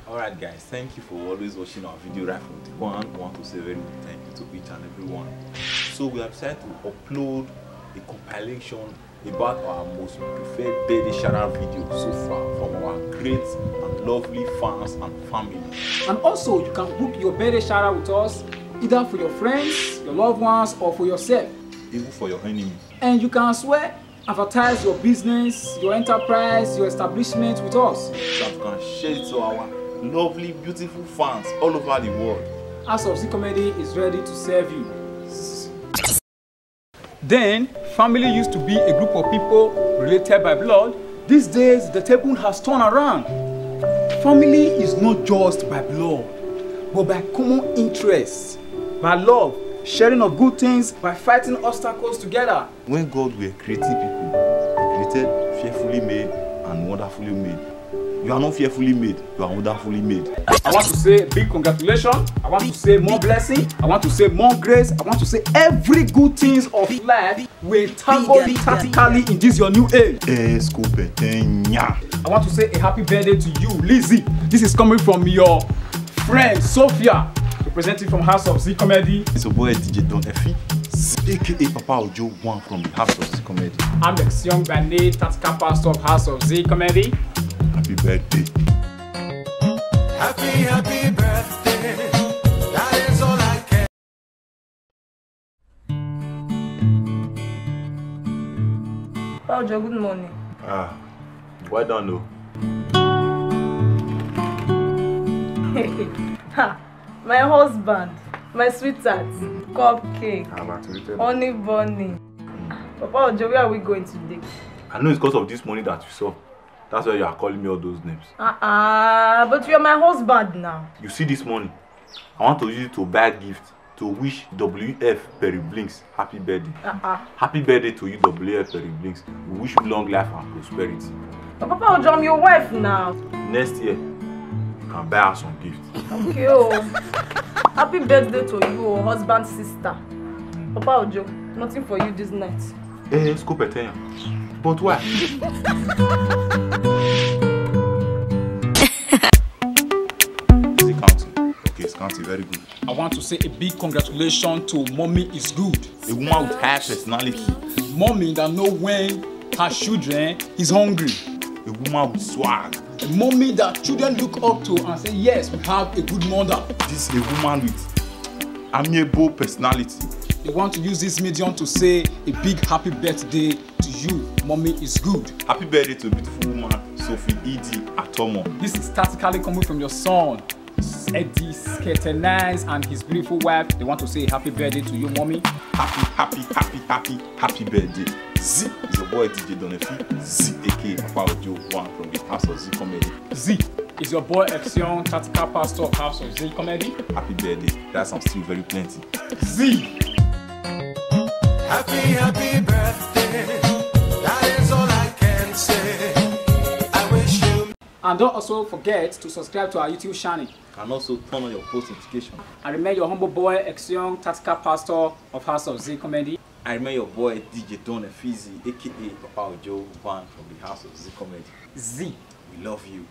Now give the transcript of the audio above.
Alright guys, thank you for always watching our video right from the one. We want to say very big thank you to each and every one. So we have decided to upload a compilation about our most preferred birthday shout out video so far from our great and lovely fans and family. And also you can book your birthday shout out with us either for your friends, your loved ones, or for yourself. Even for your enemy. And you can as well advertise your business, your enterprise, your establishment with us. So that you can share it to our lovely, beautiful fans all over the world. House of Z Comedy is ready to serve you. Then, family used to be a group of people related by blood. These days, the table has turned around. Family is not just by blood, but by common interests, by love, sharing of good things, by fighting obstacles together. When God were creating people, He created fearfully made and wonderfully made. You are not fearfully made, you are wonderfully made. I want to say big congratulations. I want to say more blessing. I want to say more grace. I want to say every good things of life will entangle tactically in this your new age. I want to say a happy birthday to you, Lizzie. This is coming from your friend Sophia, representing from House of Z Comedy. It's your boy DJ Don Effie, aka Papa Ojo, one from the House of Z Comedy. I'm Ex-Young Bane, tactical pastor of House of Z Comedy. Happy birthday. Happy birthday. That is all I can. Ojo, good morning. Why don't know? Ha, my husband, my sweetheart, cupcake, honey bunny. Papa Ojo, where are we going today? I know it's because of this money that you saw. That's why you are calling me all those names. But you're my husband now. You see this money? I want to use it to buy a gift to wish WF Perry Blinks happy birthday. Happy birthday to you, WF Perry Blinks. We wish you long life and prosperity. But Papa Ojo, I'm your wife now. Next year, you can buy her some gifts. Okay, oh. Happy birthday to you, oh, husband, sister. Papa Ojo, nothing for you this night. Let's go Petenya. But why? Is it counting? Okay, it's counting. Very good. I want to say a big congratulations to Mommy is good. A woman with high personality. Mommy that know when her children is hungry. A woman with swag. A mommy that children look up to and say, yes, we have a good mother. This is a woman with amiable personality. They want to use this medium to say a big happy birthday to you. Mommy is good. Happy birthday to a beautiful woman, Sophie Edie Atomo. This is tactically coming from your son, Eddie Sketenize, and his beautiful wife. They want to say happy birthday to you, mommy. Happy birthday. Z is your boy DJ Don Effie. Z aka Papa Ojo, one from the House of Z Comedy. Z is your boy Ex-Young, tactical pastor of House of Z Comedy. Happy birthday. That's I'm still very plenty. Z. Happy birthday. That is all I can say. I wish you. And don't also forget to subscribe to our YouTube channel. And also turn on your post notification. I remain your humble boy, Ex-Young, tactical pastor of House of Z Comedy. I remain your boy DJ Don Effie, aka Papa Ojo, one from the House of Z Comedy. Z. We love you.